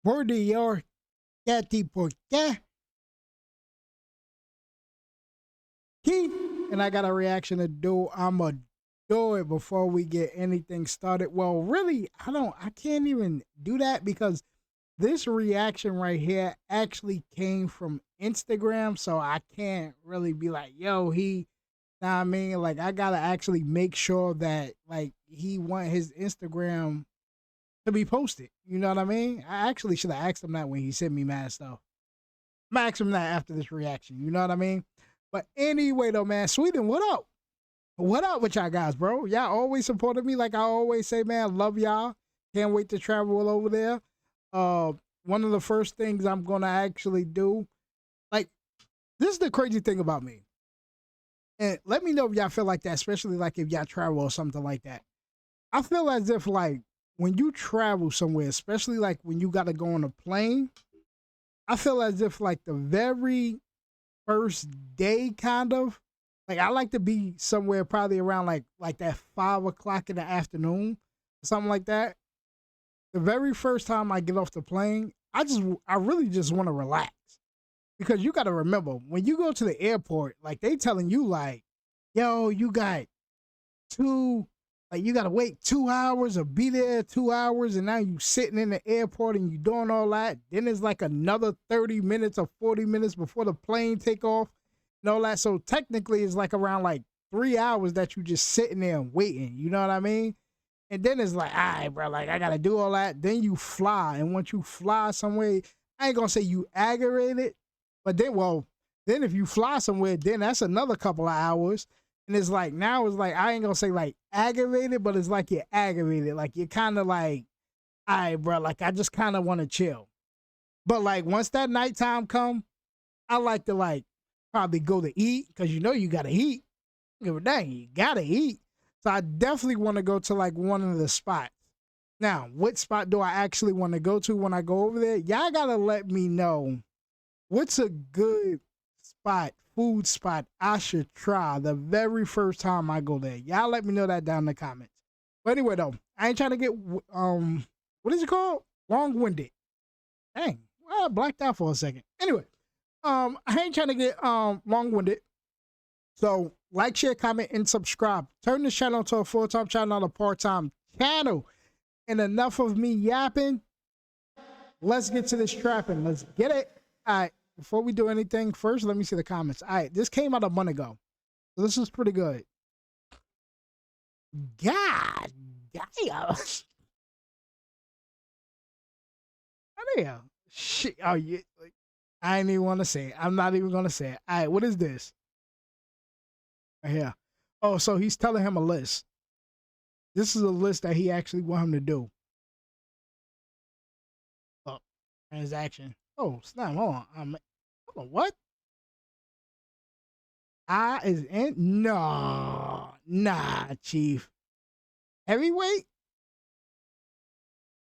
por Dios, Katy, por qué? And I got a reaction to do. I'ma do it before we get anything started. Well, really, I can't even do that because this reaction right here actually came from Instagram, so I can't really be like, yo, know what I mean? Like, I gotta actually make sure that, like, he want his Instagram to be posted. You know what I mean? I actually should have asked him that when he sent me mad stuff. I'm gonna ask him that after this reaction. You know what I mean? But anyway, though, man, Sweden, what up? What up with y'all guys, bro? Y'all always supported me. Like I always say, man, love y'all. Can't wait to travel over there. One of the first things I'm gonna actually do, like, this is the crazy thing about me. And let me know if y'all feel like that, especially like if y'all travel or something like that. I feel as if like when you travel somewhere, especially like when you gotta go on a plane, I feel as if like the very first day kind of, like I like to be somewhere probably around like that 5 o'clock in the afternoon, something like that. The very first time I get off the plane, I really just want to relax. Because you got to remember, when you go to the airport, like they telling you like, yo, you got you got to wait 2 hours or be there 2 hours. And now you sitting in the airport and you doing all that. Then it's like another 30 minutes or 40 minutes before the plane take off and all that. So technically it's like around like 3 hours that you just sitting there and waiting. You know what I mean? And then it's like, all right, bro, like I got to do all that. Then you fly. And once you fly somewhere, I ain't going to say you aggravated. But then if you fly somewhere, then that's another couple of hours. And it's like, now it's like, I ain't gonna say like aggravated, but it's like you're aggravated. Like you're kind of like, all right, bro, like I just kind of want to chill. But like once that nighttime come, I like to like probably go to eat because you know you gotta eat. Give a dang, you gotta eat. So I definitely want to go to like one of the spots. Now, what spot do I actually want to go to when I go over there? Y'all gotta let me know. What's a good spot, food spot I should try the very first time I go there? Y'all let me know that down in the comments. But anyway, though, I ain't trying to get, what is it called? Long-winded. Dang, well, I blacked out for a second. Anyway, I ain't trying to get long-winded. So, like, share, comment, and subscribe. Turn this channel into a full-time channel, not a part-time channel. And enough of me yapping. Let's get to this trapping. Let's get it. All right, before we do anything, first, let me see the comments. All right, this came out a month ago. So this is pretty good. God damn. Damn. Shit. Oh, yeah. I ain't even want to say it. I'm not even going to say it. All right, what is this? Right here. Oh, so he's telling him a list. This is a list that he actually want him to do. Oh, transaction. Oh, snap, hold on. Hold on, what? I is in? No, nah, Chief. Heavyweight?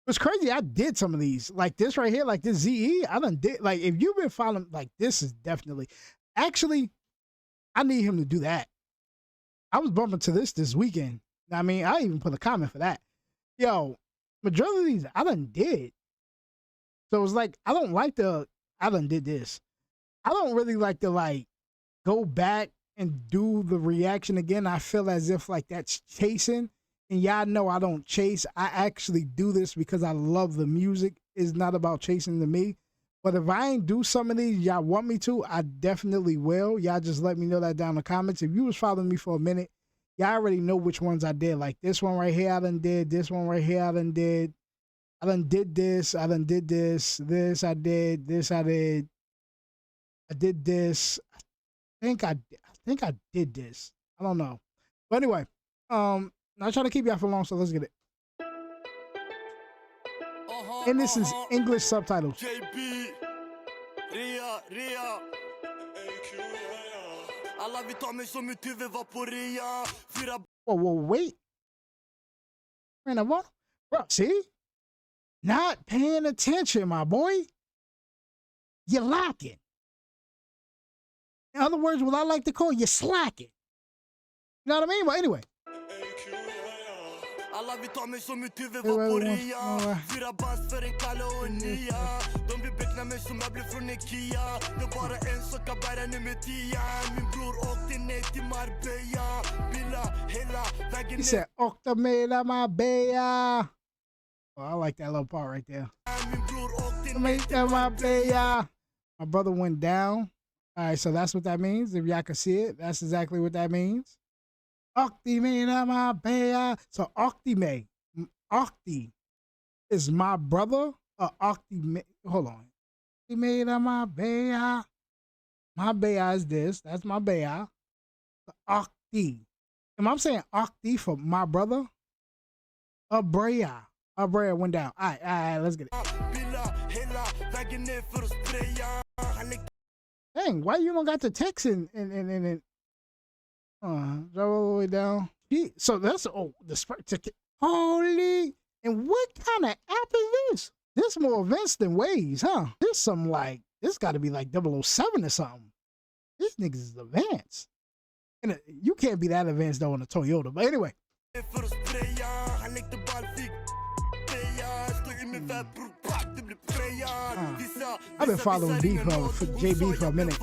It's crazy. I did some of these. Like this right here, like this ZE, I done did. Like, if you've been following, like, this is definitely. Actually, I need him to do that. I was bumping to this weekend. I mean, I even put a comment for that. Yo, majority of these, I done did. So it's like, I done did this. I don't really like to like go back and do the reaction again. I feel as if like that's chasing. And y'all know I don't chase. I actually do this because I love the music. It's not about chasing to me. But if I ain't do some of these, y'all want me to, I definitely will. Y'all just let me know that down in the comments. If you was following me for a minute, y'all already know which ones I did. Like this one right here, I done did. This one right here, I done did. I done did this. I done did this. This I did. This I did. I did this. I think I did this. I don't know. But anyway, not trying to keep y'all for long, so let's get it. And this is English subtitles. JB, REA. Alla vi tar mig som mitt huvud var på REA. Whoa, wait. Man, what? Bro, see? Not paying attention, my boy. You're lacking. In other words, what I like to call you slacking. You know what I mean? But anyway. Alla vill ta mig som mitt huvud var på rea. 4 bast för en kalle och en nia. De vill beckna mig som möbler från Ikea. Det är bara en som kan bära nummer 10. Min bror åkte ner till Marbella. Billa hela vägen ner. He said, "Åkte med Marbella." Oh, I like that little part right there. My brother went down. All right, so that's what that means. If y'all can see it, that's exactly what that means. Okti my baya. So Okti is my brother. Hold on. My baya. My baya is this. That's my baya. Okti. Am I saying Okti for my brother? Abrea went down. All right, let's get it. Dang, why you don't got the text in drove all the way down? So that's the spark ticket. Holy, and what kind of app is this? This more events than Waze, huh? This got to be like 007 or something. This niggas is advanced. And you can't be that advanced though on a Toyota. But anyway. I've been following JB for a minute.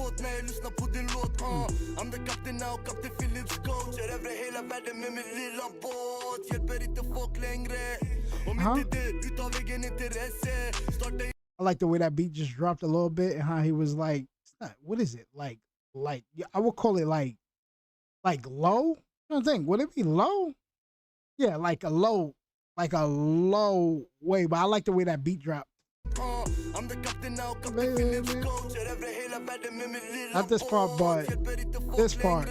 I'm the captain now, Captain Phillips coach. Över hela världen med min lilla båt. Hjälper inte folk längre. Om inte det, utav egen intresse. I like the way that beat just dropped a little bit and how he was like, what is it? Like I would call it like low. I don't think, would it be low? Yeah, like a low way, but I like the way that beat dropped. I'm the captain now, Captain Phillips coach. Not this part, but this part.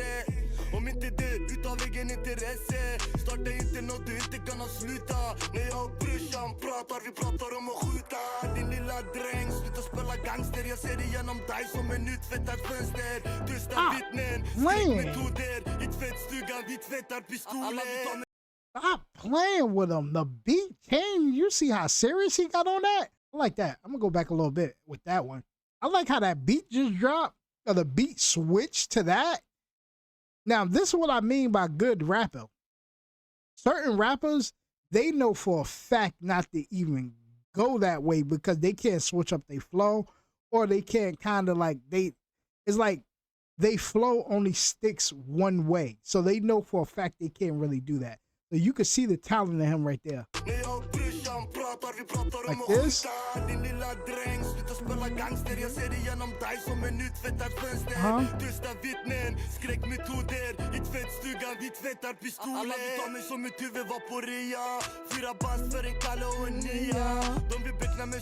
Om inte det, utav egen intresse. Starta inte något du inte kan sluta. När jag och brorsan pratar, vi pratar om att skjuta. Din lilla dräng, sluta spela gangster. Jag ser igenom dig som en utvättad fönster. Tysta vittnen, skräckmetoder. I tvättstugan, vi tvättar pistoler. Stop playing with him. The beat came. You see how serious he got on that? I like that. I'm going to go back a little bit with that one. I like how that beat just dropped. Or the beat switched to that. Now, this is what I mean by good rapper. Certain rappers, they know for a fact not to even go that way because they can't switch up their flow or they can't kind of like, it's like they flow only sticks one way. So they know for a fact they can't really do that. So you can see the talent in him right there. Like this.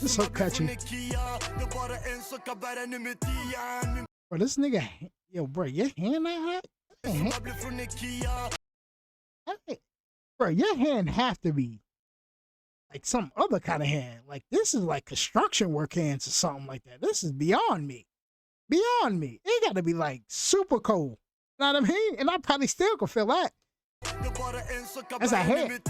It's so catchy. Bro, this nigga, yo, bro, your hand that hot? Bro, your hand have to be like some other kind of hand. Like this is like construction work hands or something like that. This is beyond me. Beyond me. It got to be like super cold. You know what I mean? And I probably still could feel that. That's a hand.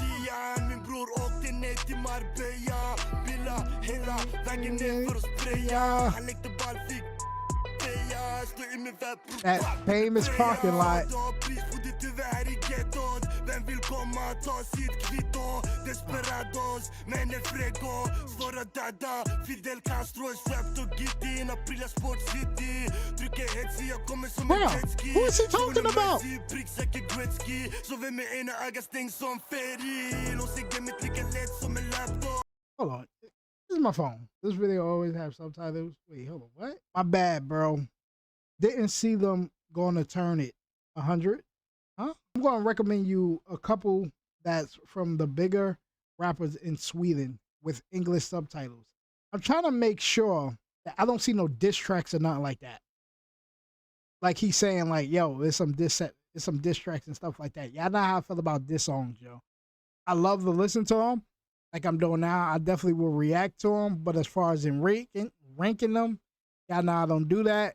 That famous parking lot. Vem vill komma ta sitt kvitto? Desperados, men är frego. Svåra dada, Fidel Castro är strapped och giddy. In Aprilia Sport City. Trycker hetsig, jag kommer som en jetski. Who is he talking about? Pricksäker Gretzky. Så vem med ena ögat stängs som färg. Låser gamet lika lätt som en laptop. Hold on. This is my phone. This video always have subtitles. Wait, hold on. What? My bad, bro. Didn't see them going to turn it 100. Huh? I'm going to recommend you a couple that's from the bigger rappers in Sweden with English subtitles. I'm trying to make sure that I don't see no diss tracks or nothing like that. Like he's saying like, yo, there's some diss tracks and stuff like that. Y'all know how I feel about diss songs, yo. I love to listen to them like I'm doing now. I definitely will react to them. But as far as in ranking them, y'all know I don't do that.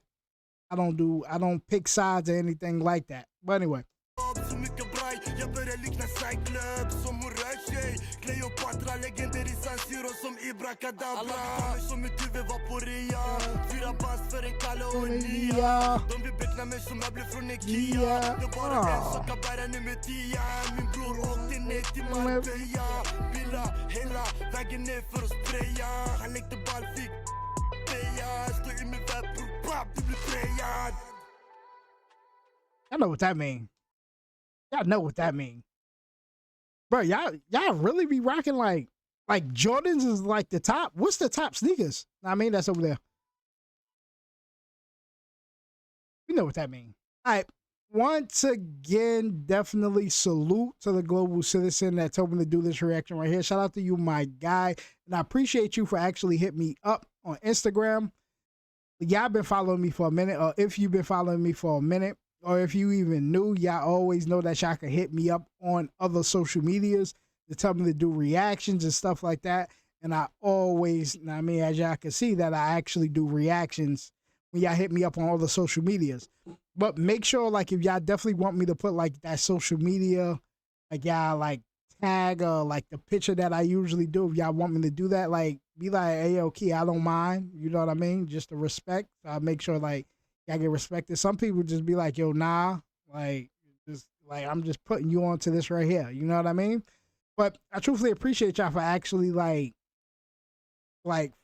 I don't pick sides or anything like that. But anyway. räknar mig som möbler från Ikea. Det är bara en sak att bära nummer 10. Min bror åkte ner till Marbella. Villa hela vägen ner för att spraya. Han lekte ball, fick beja. Stå i min väg, bror, papp, du blir prejad. I know what that mean. Y'all know what that mean. Bro, y'all really be rocking like Jordans is like the top. What's the top sneakers? I mean, that's over there. You know what that means. All right. Once again, definitely salute to the global citizen that told me to do this reaction right here. Shout out to you, my guy. And I appreciate you for actually hitting me up on Instagram. Y'all been following me for a minute, or if you've been following me for a minute, or if you even knew, y'all always know that y'all can hit me up on other social medias to tell me to do reactions and stuff like that. And I always, I mean, as y'all can see, that I actually do reactions when y'all hit me up on all the social medias. But make sure, like, if y'all definitely want me to put, like, that social media, like, y'all, like, tag or, like, the picture that I usually do, if y'all want me to do that, like, be like, hey, yo, Key, I don't mind. You know what I mean? Just to respect. So I make sure, like, y'all get respected. Some people just be like, yo, nah, like, just, like, I'm just putting you onto this right here. You know what I mean? But I truthfully appreciate y'all for actually, like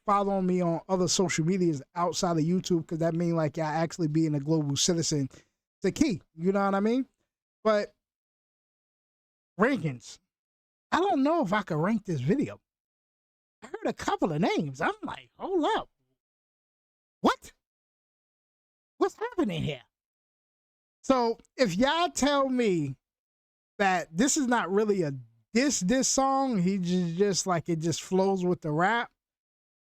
following me on other social medias outside of YouTube, because that means like y'all actually being a global citizen. It's a key, you know what I mean? But rankings, I don't know if I could rank this video. I heard a couple of names. I'm like, hold up, what? What's happening here? So if y'all tell me that this is not really a this song, he just like it just flows with the rap,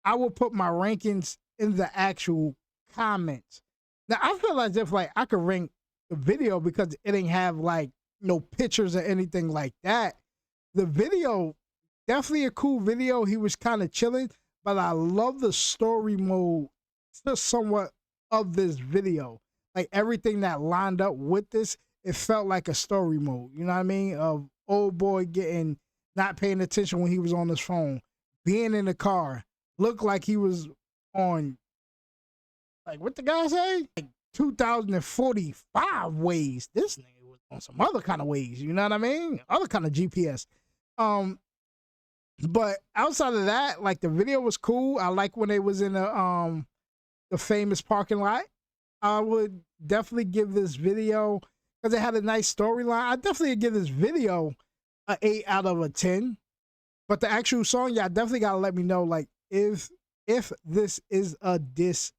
I will put my rankings in the actual comments. Now, I feel as if like I could rank the video because it ain't have like no pictures or anything like that. The video, definitely a cool video. He was kind of chilling, but I love the story mode just somewhat of this video. Like everything that lined up with this, it felt like a story mode. You know what I mean? Of old boy getting, not paying attention when he was on his phone, being in the car, looked like he was on, like, what the guy say? Like 2045 ways. This nigga was on some other kind of ways. You know what I mean? Other kind of GPS. But outside of that, like the video was cool. I like when they was in the famous parking lot. I would definitely give this video, because it had a nice storyline, I definitely give this video an 8 out of a 10. But the actual song, y'all definitely gotta let me know, like, if this is a diss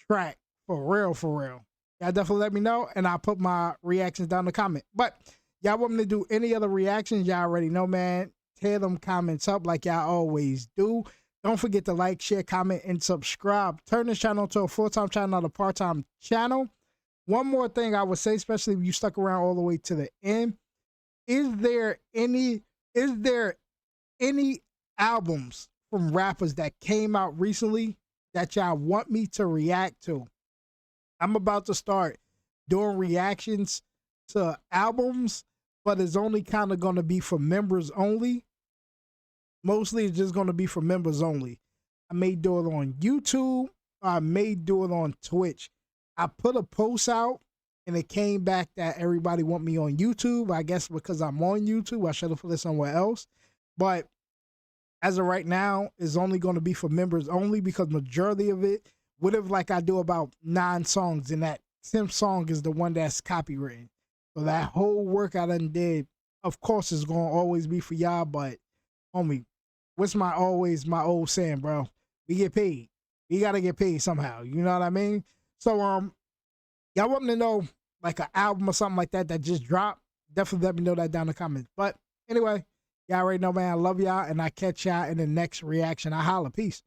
track for real, for real. Y'all definitely let me know, and I'll put my reactions down in the comment. But y'all want me to do any other reactions, y'all already know, man. Tear them comments up like y'all always do. Don't forget to like, share, comment, and subscribe. Turn this channel into a full-time channel, not a part-time channel. One more thing I would say, especially if you stuck around all the way to the end, is there any albums from rappers that came out recently that y'all want me to react to? I'm about to start doing reactions to albums, but it's only kind of going to be for members only. Mostly it's just going to be for members only. I may do it on YouTube, or I may do it on Twitch. I put a post out and it came back that everybody want me on YouTube. I guess because I'm on YouTube, I should have put it somewhere else. But as of right now, it's only going to be for members only, because majority of it, what if like I do about 9 songs and that 10th song is the one that's copywritten. So that whole work I done did, of course, is going to always be for y'all. But homie, what's my old saying, bro? We get paid. We got to get paid somehow. You know what I mean? So, y'all want me to know like an album or something like that that just dropped? Definitely let me know that down in the comments. But anyway, y'all already know, man. I love y'all, and I catch y'all in the next reaction. I holla. Peace.